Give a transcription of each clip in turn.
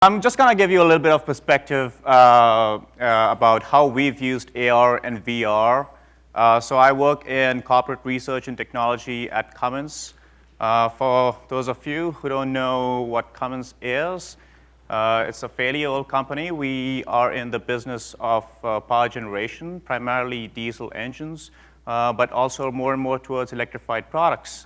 I'm just going to give you a little bit of perspective about how we've used AR and VR. So I work in corporate research and technology at Cummins. For those of you who don't know what Cummins is, it's a fairly old company. We are in the business of power generation, primarily diesel engines, but also more and more towards electrified products.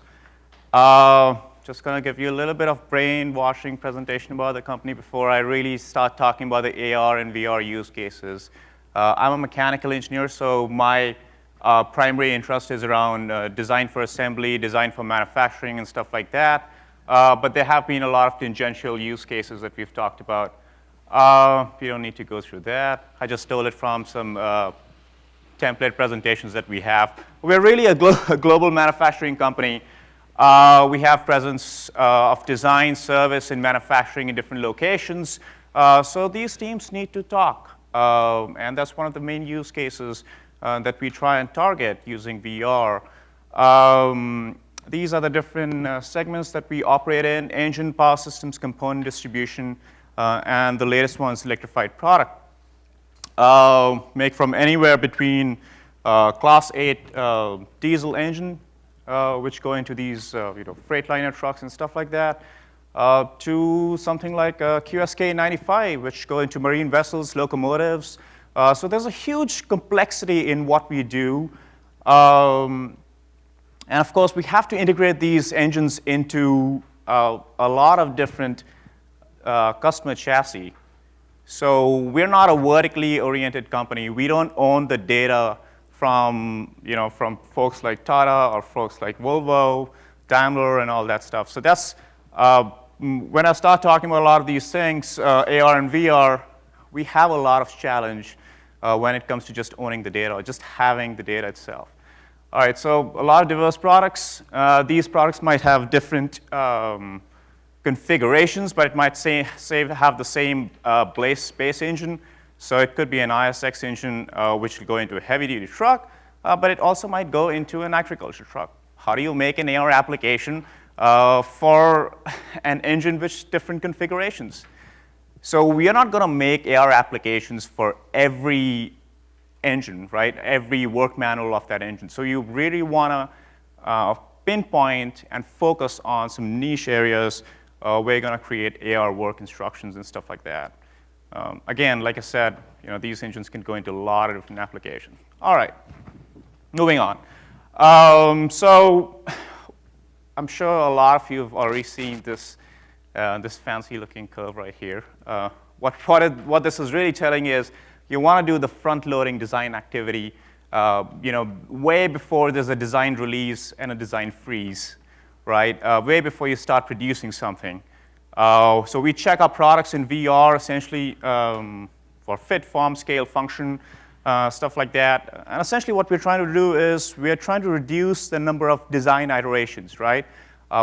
Just going to give you a little bit of brainwashing presentation about the company before I really start talking about the AR and VR use cases. I'm a mechanical engineer, so my primary interest is around design for assembly, design for manufacturing, and stuff like that. But there have been a lot of tangential use cases that we've talked about. We don't need to go through that. I just stole it from some template presentations that we have. We're really a global manufacturing company. We have presence of design, service, and manufacturing in different locations. So these teams need to talk. And that's one of the main use cases that we try and target using VR. These are the different segments that we operate in: engine, power systems, component distribution, and the latest one is electrified product. Make from anywhere between Class 8 diesel engine, which go into these Freightliner trucks and stuff like that, to something like QSK 95, which go into marine vessels, locomotives. So there's a huge complexity in what we do. And of course, we have to integrate these engines into a lot of different customer chassis. So we're not a vertically oriented company. We don't own the data from folks like Tata or folks like Volvo, Daimler, and all that stuff. So that's, when I start talking about a lot of these things, AR and VR, we have a lot of challenge when it comes to just owning the data or just having the data itself. All right, so a lot of diverse products. These products might have different configurations, but it might have the same base engine. So it could be an ISX engine, which will go into a heavy-duty truck, but it also might go into an agriculture truck. How do you make an AR application for an engine with different configurations? So we are not going to make AR applications for every engine, right? Every work manual of that engine. So you really want to pinpoint and focus on some niche areas where you're going to create AR work instructions and stuff like that. Again, like I said, these engines can go into a lot of different applications. All right, moving on. So I'm sure a lot of you have already seen this fancy-looking curve right here. What this is really telling is you want to do the front-loading design activity, way before there's a design release and a design freeze, right? Way before you start producing something. So we check our products in VR essentially for fit, form, scale, function, stuff like that. And essentially what we're trying to do is we're trying to reduce the number of design iterations, right?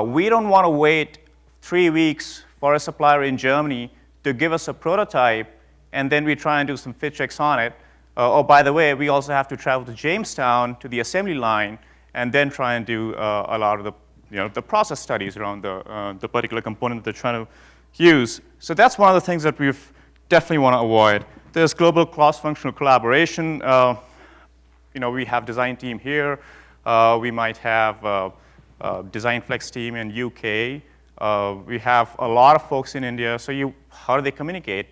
We don't want to wait 3 weeks for a supplier in Germany to give us a prototype, and then we try and do some fit checks on it. Oh, by the way, we also have to travel to Jamestown to the assembly line and then try and do a lot of the process studies around the particular component that they're trying to use. So that's one of the things that we definitely want to avoid. There's global cross-functional collaboration. We have design team here. We might have design flex team in UK. We have a lot of folks in India. So how do they communicate?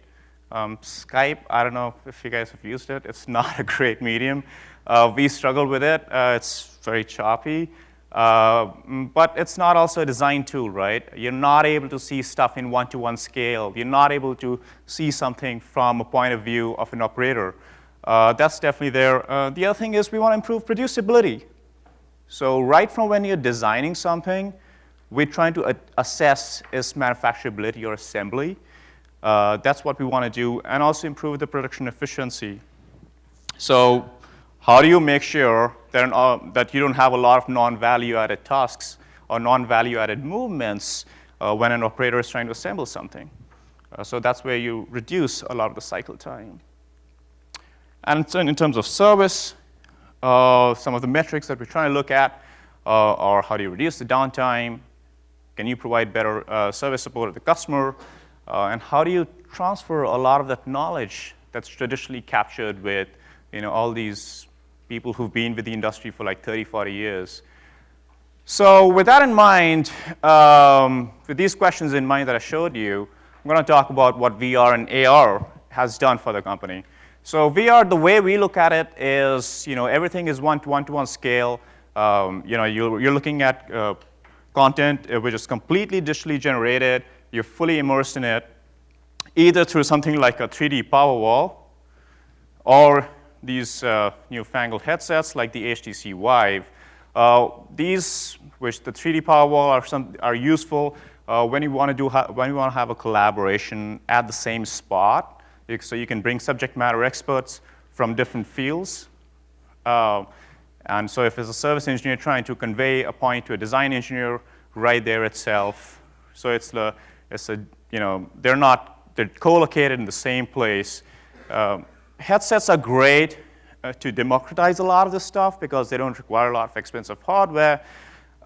Skype, I don't know if you guys have used it. It's not a great medium. We struggle with it. It's very choppy. But it's not also a design tool, right? You're not able to see stuff in one-to-one scale. You're not able to see something from a point of view of an operator. That's definitely there. The other thing is we want to improve producibility. So right from when you're designing something, we're trying to assess its manufacturability or assembly. That's what we want to do, and also improve the production efficiency. So how do you make sure that you don't have a lot of non-value-added tasks or non-value-added movements when an operator is trying to assemble something? So that's where you reduce a lot of the cycle time. And so in terms of service, some of the metrics that we're trying to look at are how do you reduce the downtime? Can you provide better service support to the customer? And how do you transfer a lot of that knowledge that's traditionally captured with all these people who've been with the industry for like 30, 40 years. So with that in mind, with these questions in mind that I showed you, I'm going to talk about what VR and AR has done for the company. So VR, the way we look at it is, everything is one-to-one scale. You're looking at content which is completely digitally generated. You're fully immersed in it, either through something like a 3D Powerwall or these newfangled headsets like the HTC Vive. These, which the 3D Powerwall are useful when you want to have a collaboration at the same spot, so you can bring subject matter experts from different fields. And so if it's a service engineer trying to convey a point to a design engineer right there itself, so they're co-located in the same place. Headsets are great to democratize a lot of this stuff because they don't require a lot of expensive hardware.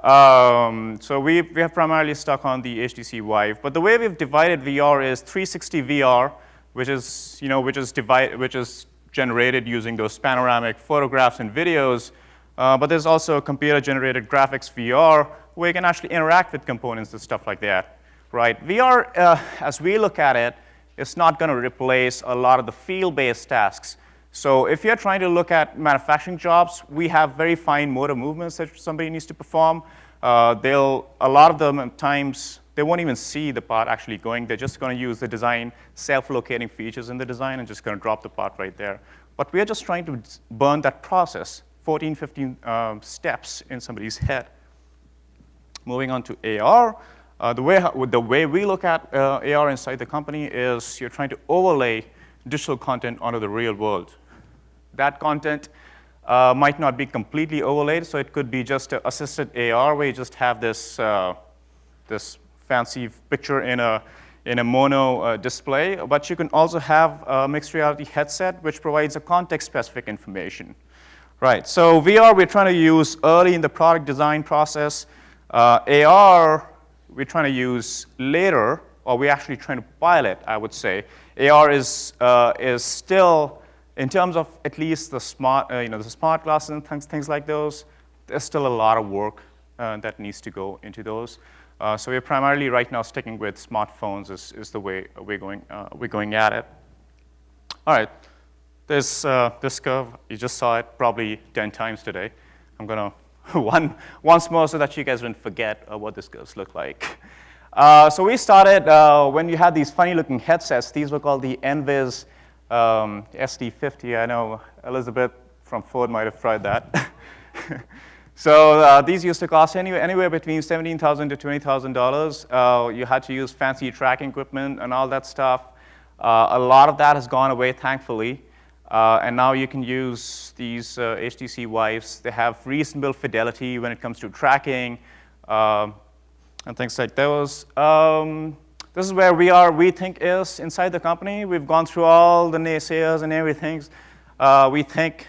So we have primarily stuck on the HTC Vive. But the way we've divided VR is 360 VR, which is generated using those panoramic photographs and videos. But there's also computer-generated graphics VR, where you can actually interact with components and stuff like that. Right? VR, as we look at it, is not going to replace a lot of the field-based tasks. So if you're trying to look at manufacturing jobs, we have very fine motor movements that somebody needs to perform. A lot of them at times, they won't even see the part actually going. They're just going to use the design self-locating features in the design and just going to drop the part right there. But we're just trying to burn that process, 14, 15 steps in somebody's head. Moving on to AR. The way we look at AR inside the company is you're trying to overlay digital content onto the real world. That content might not be completely overlaid, so it could be just assisted AR, where you just have this fancy picture in a mono display. But you can also have a mixed reality headset, which provides a context-specific information. Right. So VR, we're trying to use early in the product design process. AR, we're trying to use later, or we're actually trying to pilot, I would say. AR is still, in terms of at least the smart glasses and things like those, there's still a lot of work that needs to go into those. So we're primarily right now sticking with smartphones is the way we're going at it. All right, this curve, you just saw it probably 10 times today. I'm gonna once more so that you guys don't forget what this curves look like. So we started when you had these funny-looking headsets. These were called the NVIS SD50. I know Elizabeth from Ford might have tried that. So these used to cost anywhere between $17,000 to $20,000. You had to use fancy tracking equipment and all that stuff. A lot of that has gone away, thankfully. And now you can use these HTC Vives. They have reasonable fidelity when it comes to tracking and things like those. This is where we think is inside the company. We've gone through all the naysayers and everything. We think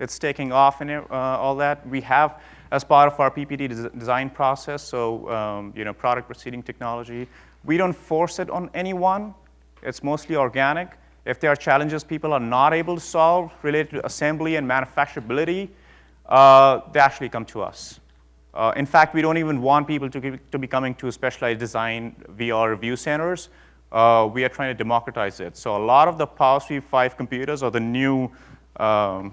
it's taking off and all that. We have, as part of our PPT design process, so product proceeding technology, we don't force it on anyone. It's mostly organic. If there are challenges people are not able to solve related to assembly and manufacturability, they actually come to us. In fact, we don't even want people to be coming to specialized design VR review centers. We are trying to democratize it. So a lot of the Power Suite 5 computers or the new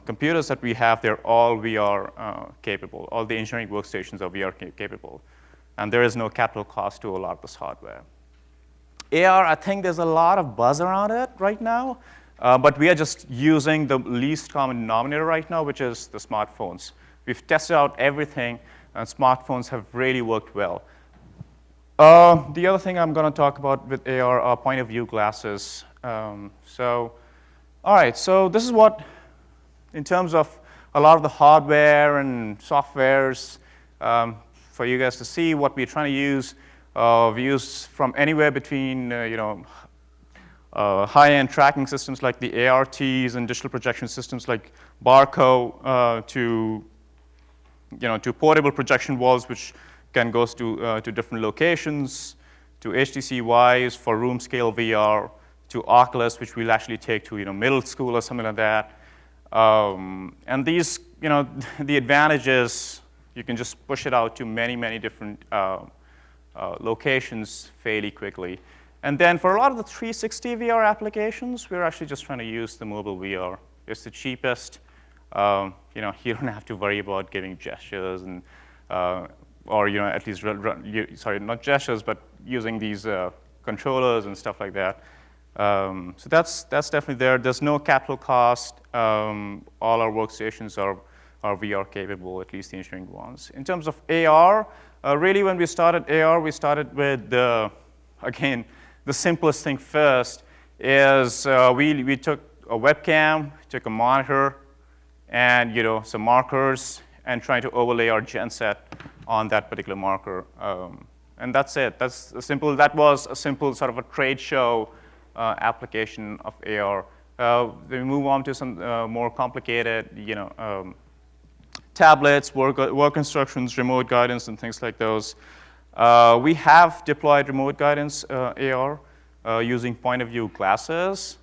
computers that we have, they're all VR capable. All the engineering workstations are VR capable. And there is no capital cost to a lot of this hardware. AR, I think there's a lot of buzz around it right now, but we are just using the least common denominator right now, which is the smartphones. We've tested out everything, and smartphones have really worked well. The other thing I'm going to talk about with AR are point of view glasses. All right, so this is what, in terms of a lot of the hardware and softwares, for you guys to see what we're trying to use. We use from anywhere between high-end tracking systems like the ARTs and digital projection systems like Barco to portable projection walls, which can go to different locations, to HTC Vives for room scale VR, to Oculus, which we'll actually take to middle school or something like that. And these, the advantage is you can just push it out to many, many different locations fairly quickly. And then for a lot of the 360 VR applications, we're actually just trying to use the mobile VR. It's the cheapest. You don't have to worry about giving gestures and, or at least, sorry, not gestures, but using these controllers and stuff like that. So that's definitely there. There's no capital cost. All our workstations are VR capable, at least the engineering ones. In terms of AR, really when we started AR, we started with again, the simplest thing first is we took a webcam, took a monitor, and some markers, and trying to overlay our genset on that particular marker. And that's it. That was a simple sort of a trade show application of AR. Then we move on to some more complicated, tablets, work instructions, remote guidance, and things like those. We have deployed remote guidance AR using point of view glasses.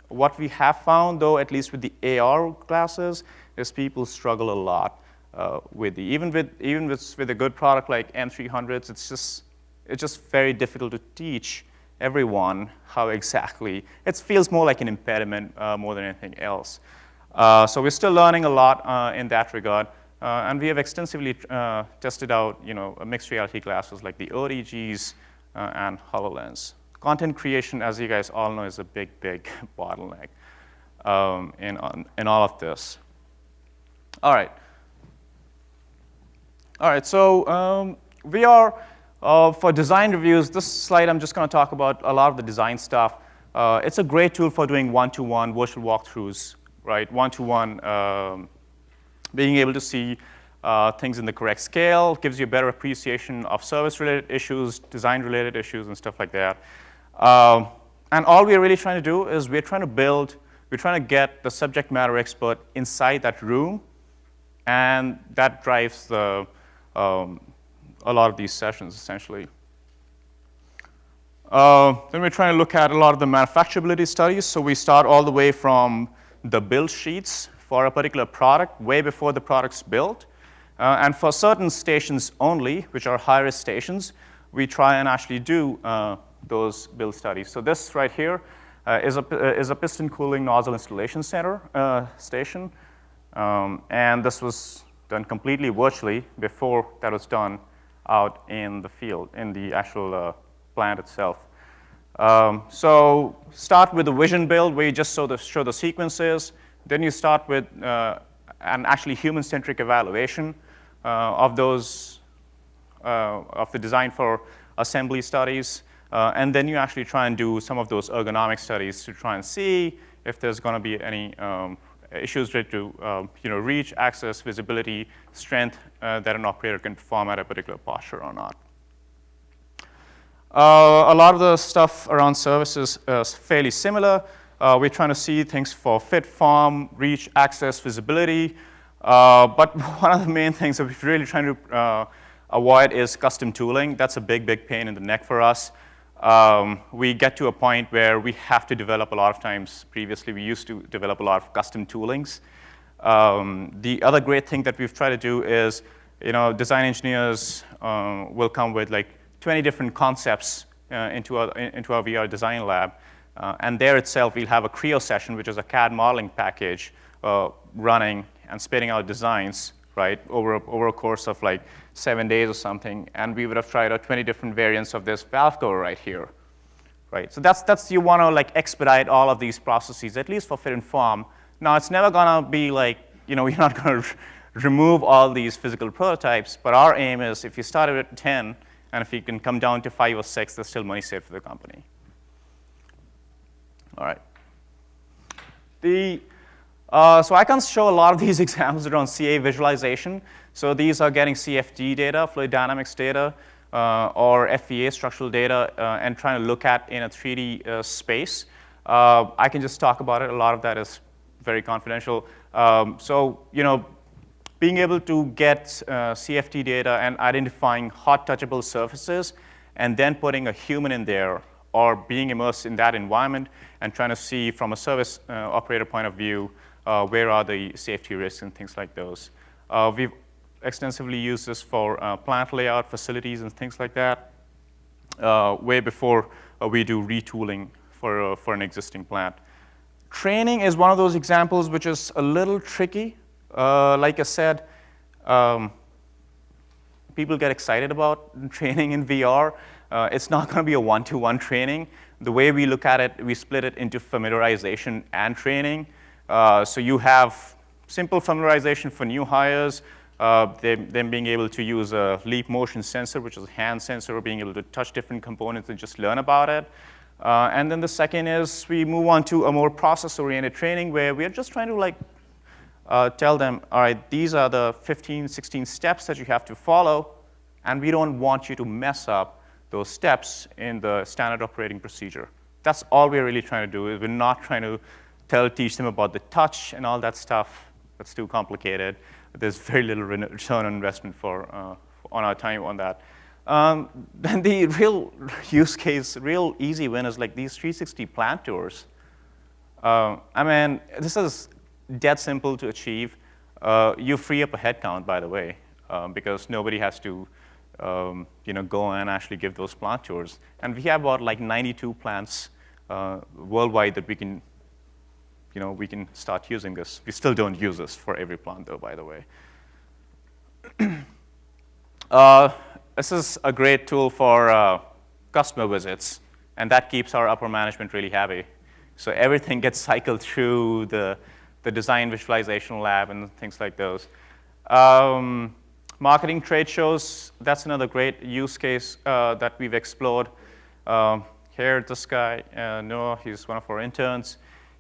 What we have found, though, at least with the AR glasses, is people struggle a lot with even with a good product like M300s. It's just very difficult to teach everyone how exactly. It feels more like an impediment more than anything else. So we're still learning a lot in that regard. And we have extensively tested out mixed reality glasses like the ODGs and HoloLens. Content creation, as you guys all know, is a big, big bottleneck in all of this. All right. So we are, for design reviews, this slide I'm just going to talk about a lot of the design stuff. It's a great tool for doing one-to-one virtual walkthroughs, right? One-to-one, being able to see things in the correct scale, gives you a better appreciation of service-related issues, design-related issues, and stuff like that. And all we're really trying to do is we're trying to get the subject matter expert inside that room, and that drives a lot of these sessions, essentially. Then we're trying to look at a lot of the manufacturability studies. So we start all the way from the build sheets for a particular product way before the product's built. And for certain stations only, which are high-risk stations, we try and actually do those build studies. So this right here is a piston cooling nozzle installation center station. And this was done completely virtually before that was done out in the field, in the actual plant itself. So start with the vision build where you just show the sequences. Then you start with an actually human-centric evaluation of those, of the design for assembly studies. And then you actually try and do some of those ergonomic studies to try and see if there's going to be any issues related to reach, access, visibility, strength that an operator can perform at a particular posture or not. A lot of the stuff around services is fairly similar. We're trying to see things for fit, form, reach, access, visibility. But one of the main things that we're really trying to avoid is custom tooling. That's a big, big pain in the neck for us. We get to a point where we have to develop a lot of times. Previously, we used to develop a lot of custom toolings. The other great thing that we've tried to do is, design engineers will come with like 20 different concepts into our VR design lab. And there itself, we'll have a Creo session, which is a CAD modeling package running and spitting out designs, right, over a course of like 7 days or something. And we would have tried out 20 different variants of this valve cover right here, right? So that's you want to like expedite all of these processes, at least for fit and form. Now, it's never going to be like, we're not going to remove all these physical prototypes. But our aim is if you started at 10, and if you can come down to 5 or 6, there's still money saved for the company. All right. So I can show a lot of these examples around CA visualization. So these are getting CFD data, fluid dynamics data, or FEA structural data, and trying to look at in a 3D space. I can just talk about it. A lot of that is very confidential. So being able to get CFD data and identifying hot touchable surfaces, and then putting a human in there, or being immersed in that environment and trying to see from a service operator point of view, where are the safety risks and things like those. We've extensively used this for plant layout, facilities, and things like that, way before we do retooling for an existing plant. Training is one of those examples which is a little tricky. Like I said, people get excited about training in VR. It's not going to be a one-to-one training. The way we look at it, we split it into familiarization and training. So you have simple familiarization for new hires, them being able to use a leap motion sensor, which is a hand sensor, being able to touch different components and just learn about it. And then the second is we move on to a more process-oriented training where we are just trying to tell them, all right, these are the 15, 16 steps that you have to follow, and we don't want you to mess up those steps in the standard operating procedure. That's all we're really trying to do. Is we're not trying to teach them about the touch and all that stuff. That's too complicated. There's very little return on investment on our time on that. Then the real use case, real easy win is like these 360 plant tours. I mean, this is dead simple to achieve. You free up a headcount, by the way, because nobody has to go and actually give those plant tours. And we have about like 92 plants worldwide that we can start using this. We still don't use this for every plant, though, by the way. This is a great tool for customer visits, and that keeps our upper management really happy. So everything gets cycled through the design visualization lab and things like those. Marketing trade shows, that's another great use case that we've explored. Here, this guy, Noah, he's one of our interns.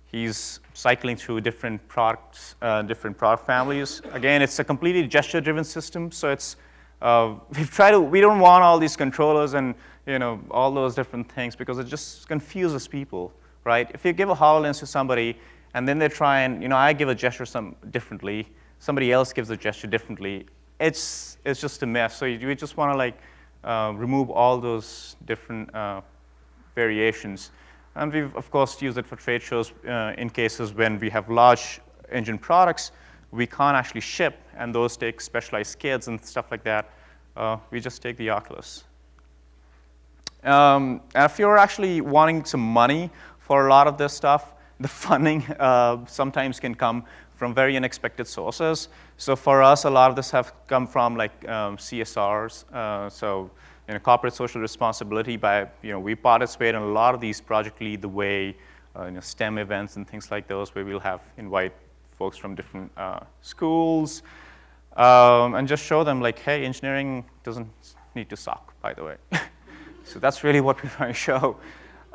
He's cycling through different products, different product families. Again, it's a completely gesture-driven system, so it's we don't want all these controllers and all those different things because it just confuses people, right? If you give a HoloLens to somebody and then they try and I give a gesture differently, somebody else gives a gesture differently, it's just a mess. So you just want to remove all those different variations. And we've, of course, used it for trade shows in cases when we have large engine products we can't actually ship, and those take specialized kits and stuff like that. We just take the Oculus. And if you're actually wanting some money for a lot of this stuff, the funding sometimes can come from very unexpected sources. So for us, a lot of this have come from like CSRs. So corporate social responsibility we participate in a lot of these Project Lead the Way, STEM events and things like those where we'll invite folks from different schools and just show them like, hey, engineering doesn't need to suck, by the way. So that's really what we're trying to show.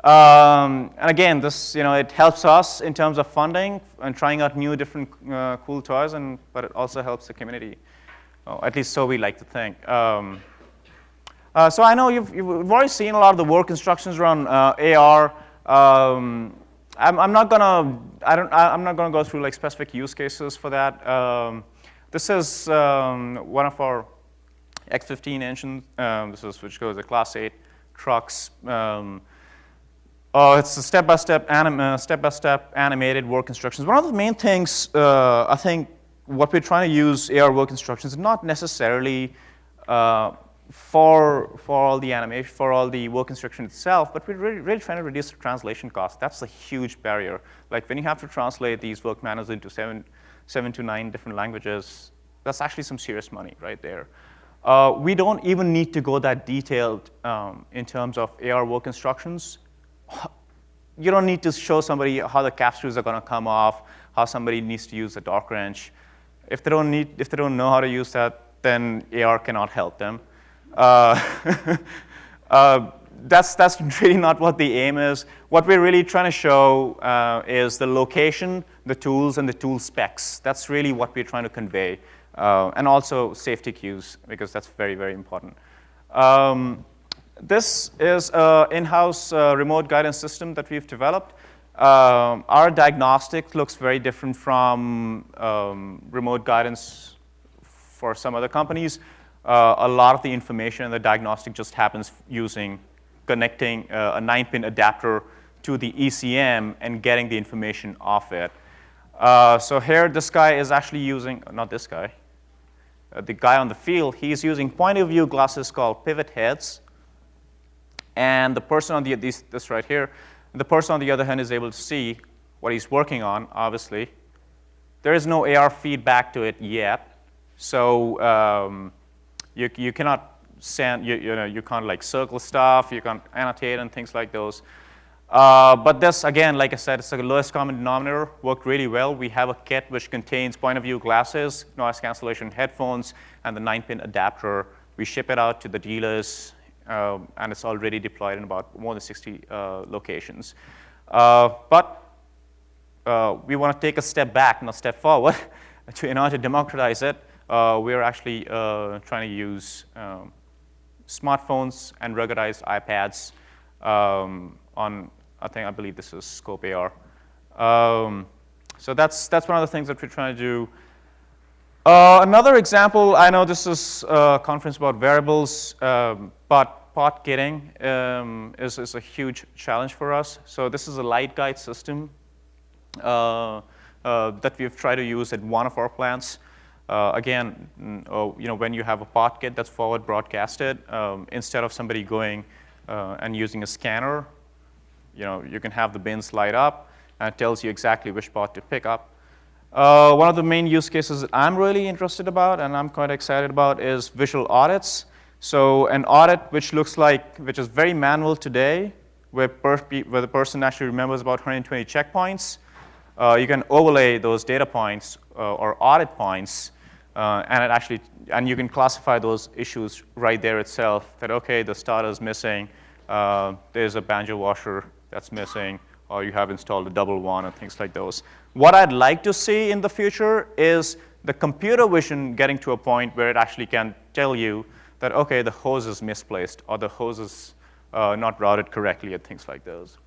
And again, this, it helps us in terms of funding and trying out new different cool toys, but it also helps the community. At least so we like to think. So I know you've already seen a lot of the work instructions around AR. I'm not gonna go through like specific use cases for that. This is one of our X15 engines. Which goes to Class 8 trucks. It's a step-by-step animated work instructions. One of the main things I think what we're trying to use AR work instructions is not necessarily for all the animation, for all the work instruction itself, but we're really trying to reduce the translation cost. That's a huge barrier. Like when you have to translate these work manuals into seven to 9 different languages, that's actually some serious money right there. We don't even need to go that detailed in terms of AR work instructions. You don't need to show somebody how the cap screws are going to come off, how somebody needs to use a torque wrench. If they don't know how to use that, then AR cannot help them. That's really not what the aim is. What we're really trying to show is the location, the tools, and the tool specs. That's really what we're trying to convey. And also safety cues, because that's very, very important. This is an in-house remote guidance system that we've developed. Our diagnostic looks very different from remote guidance for some other companies. A lot of the information in the diagnostic just happens using connecting a 9-pin adapter to the ECM and getting the information off it. So here, this guy is actually using, not this guy, the guy on the field, he's using point of view glasses called pivot heads. And the person on this right here, the person on the other hand is able to see what he's working on, obviously. There is no AR feedback to it yet. So you cannot send, you can't like circle stuff, you can't annotate and things like those. But this, again, like I said, it's the lowest common denominator, worked really well. We have a kit which contains point of view glasses, noise cancellation headphones, and the 9-pin adapter. We ship it out to the dealers, and it's already deployed in about more than 60 locations. But we want to take a step back, not a step forward. In order to democratize it, we're actually trying to use smartphones and ruggedized iPads on, I believe this is Scope AR. So that's one of the things that we're trying to do. Another example, I know this is a conference about wearables, but pot kitting is a huge challenge for us. So this is a light guide system that we've tried to use at one of our plants. Again, when you have a pot kit that's forward broadcasted, instead of somebody going and using a scanner, you can have the bins light up, and it tells you exactly which pot to pick up. One of the main use cases that I'm really interested about, and I'm quite excited about, is visual audits. So an audit which is very manual today, where the person actually remembers about 120 checkpoints. You can overlay those data points or audit points, and you can classify those issues right there itself. That okay, the starter's missing. There's a banjo washer that's missing, or you have installed a double one and things like those. What I'd like to see in the future is the computer vision getting to a point where it actually can tell you that, okay, the hose is misplaced, or the hose is not routed correctly, and things like those.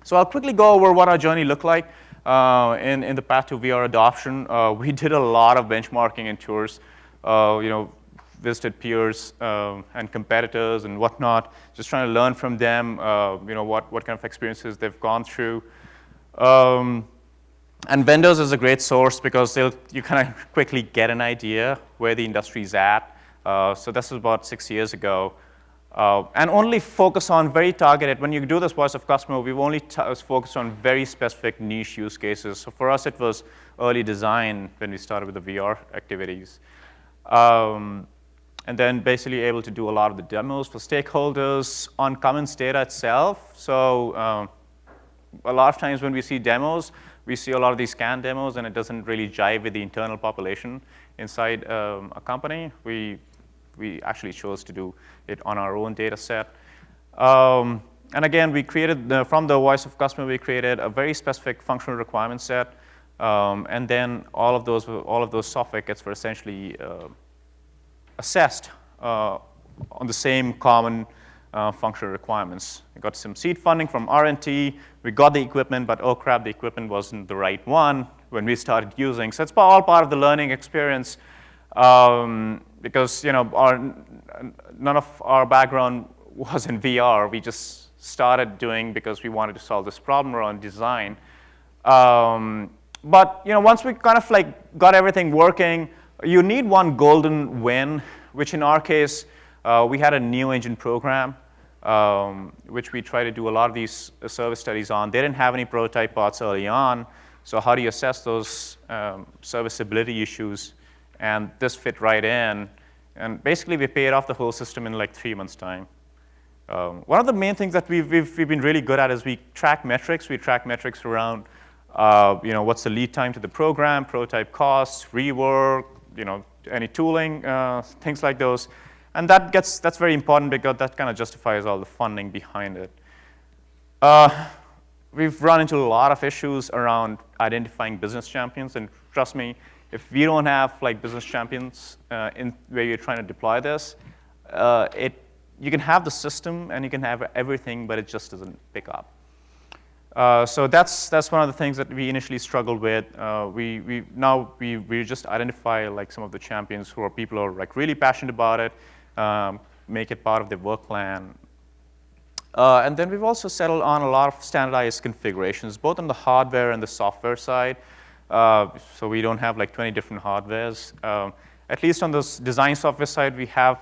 So I'll quickly go over what our journey looked like in the path to VR adoption. We did a lot of benchmarking and tours, visited peers and competitors and whatnot, just trying to learn from them, what kind of experiences they've gone through. And vendors is a great source because you kind of quickly get an idea where the industry's at. So this was about 6 years ago. And only focus on very targeted. When you do this voice of customer, we've only focused on very specific niche use cases. So for us, it was early design when we started with the VR activities. And then basically able to do a lot of the demos for stakeholders on Cummins data itself. So a lot of times when we see demos, we see a lot of these scan demos, and it doesn't really jive with the internal population inside a company. We actually chose to do it on our own data set. And again, we created, from the voice of customer, we created a very specific functional requirement set. And then all of those software kits were essentially assessed on the same common functional requirements. We got some seed funding from R&T. We got the equipment, but oh crap, the equipment wasn't the right one when we started using. So it's all part of the learning experience. Because none of our background was in VR. We just started doing because we wanted to solve this problem around design. But once we kind of got everything working, you need one golden win, which in our case, we had a new engine program, which we tried to do a lot of these service studies on. They didn't have any prototype parts early on. So how do you assess those serviceability issues? And this fit right in. And basically, we paid off the whole system in like 3 months' time. One of the main things that we've been really good at is we track metrics. We track metrics around, what's the lead time to the program, prototype costs, rework, any tooling, things like those. And that's very important because that kind of justifies all the funding behind it. We've run into a lot of issues around identifying business champions. And trust me, if we don't have business champions where you're trying to deploy this, you can have the system and you can have everything, but it just doesn't pick up. So that's one of the things that we initially struggled with. We just identify some of the champions who are people who are really passionate about it, make it part of their work plan, And then we've also settled on a lot of standardized configurations, both on the hardware and the software side. So we don't have like 20 different hardwares. At least on the design software side, we have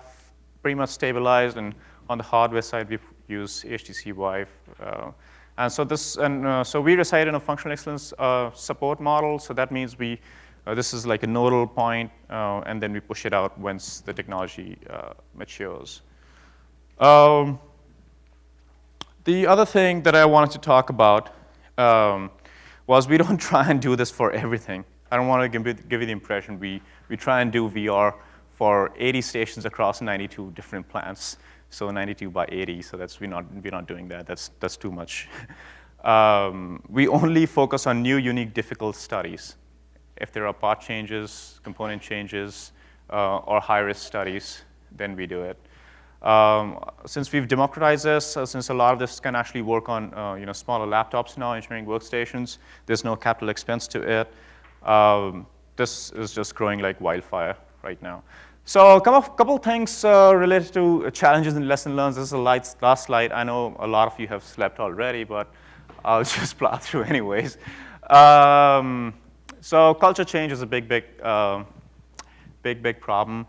pretty much stabilized, and on the hardware side, we use HTC Vive. And so we reside in a functional excellence support model. So that means this is like a nodal point, and then we push it out once the technology matures. The other thing that I wanted to talk about was we don't try and do this for everything. I don't want to give you the impression we try and do VR for 80 stations across 92 different plants. So 92 by 80. So we're not doing that. That's too much. We only focus on new, unique, difficult studies. If there are part changes, component changes, or high-risk studies, then we do it. Since we've democratized this, since a lot of this can actually work on smaller laptops now, engineering workstations, there's no capital expense to it. This is just growing like wildfire right now. So a couple things related to challenges and lesson learned. This is the last slide. I know a lot of you have slept already, but I'll just plow through anyways. So culture change is a big problem.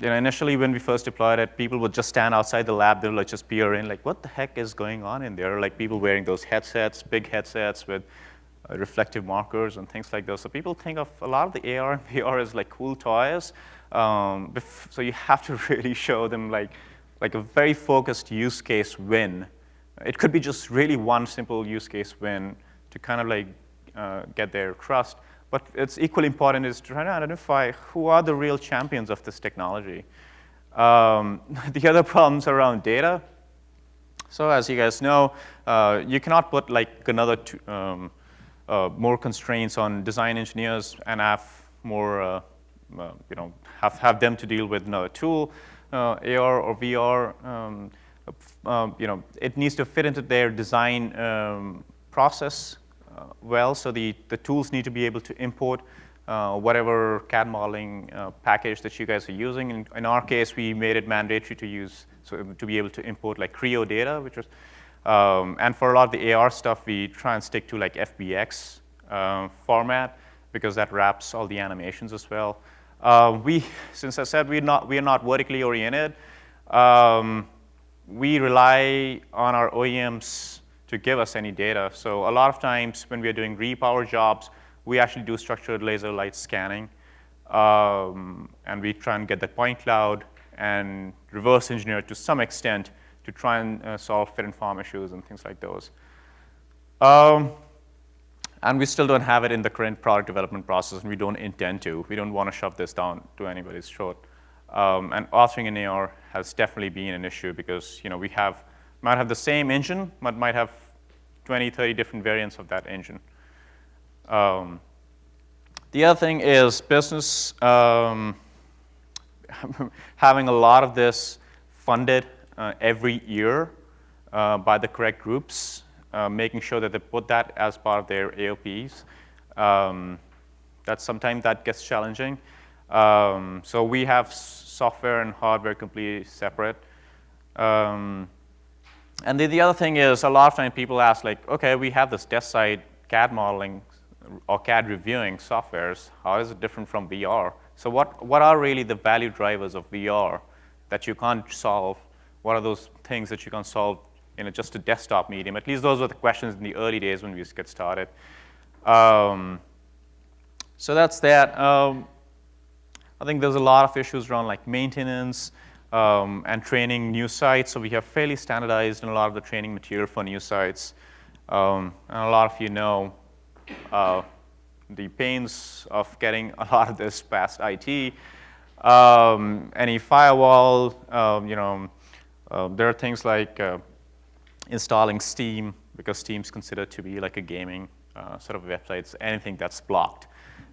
Initially when we first deployed it, people would just stand outside the lab. They would like just peer in, like, what the heck is going on in there? Like people wearing those headsets, big headsets with reflective markers and things like those. So people think of a lot of the AR and VR as like cool toys. So you have to really show them like a very focused use case win. It could be just really one simple use case win to kind of like get their trust. But it's equally important is to try to identify who are the real champions of this technology. The other problems around data. So as you guys know, you cannot put like another more constraints on design engineers and have more, have them to deal with another tool, AR or VR. It needs to fit into their design process well. So the tools need to be able to import whatever CAD modeling package that you guys are using. In our case, we made it mandatory to be able to import like Creo data, which was, and for a lot of the AR stuff, we try and stick to like FBX format because that wraps all the animations as well. Since I said we are not vertically oriented, we rely on our OEMs to give us any data. So a lot of times when we are doing repower jobs, we actually do structured laser light scanning. And we try and get that point cloud and reverse engineer to some extent to try and solve fit and form issues and things like those. And we still don't have it in the current product development process, and we don't intend to. We don't want to shove this down to anybody's throat. And authoring in AR has definitely been an issue because we might have the same engine, but might have 20, 30 different variants of that engine. The other thing is business having a lot of this funded every year by the correct groups, making sure that they put that as part of their AOPs. Sometimes that gets challenging. So we have software and hardware completely separate. And the other thing is a lot of times people ask like, okay, we have this desk side CAD modeling or CAD reviewing softwares. How is it different from VR? So what are really the value drivers of VR that you can't solve? What are those things that you can't solve in just a desktop medium? At least those were the questions in the early days when we get started. So that's that. I think there's a lot of issues around like maintenance and training new sites. So we have fairly standardized in a lot of the training material for new sites. And a lot of you know the pains of getting a lot of this past IT. Any firewall, there are things like installing Steam, because Steam's considered to be like a gaming sort of websites, anything that's blocked.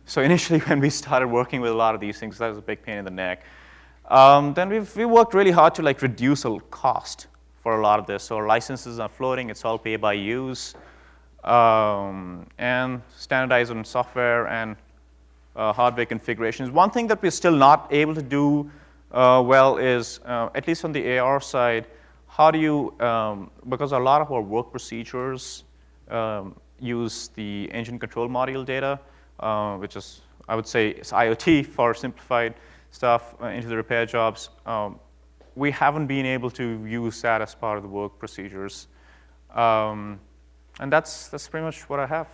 So initially when we started working with a lot of these things, that was a big pain in the neck. Then we worked really hard to like reduce the cost for a lot of this. So our licenses are floating, it's all pay by use. And standardize on software and hardware configurations. One thing that we're still not able to do well is, at least on the AR side, how do you, because a lot of our work procedures use the engine control module data, which is, I would say, it's IoT for simplified stuff into the repair jobs. We haven't been able to use that as part of the work procedures. And that's pretty much what I have.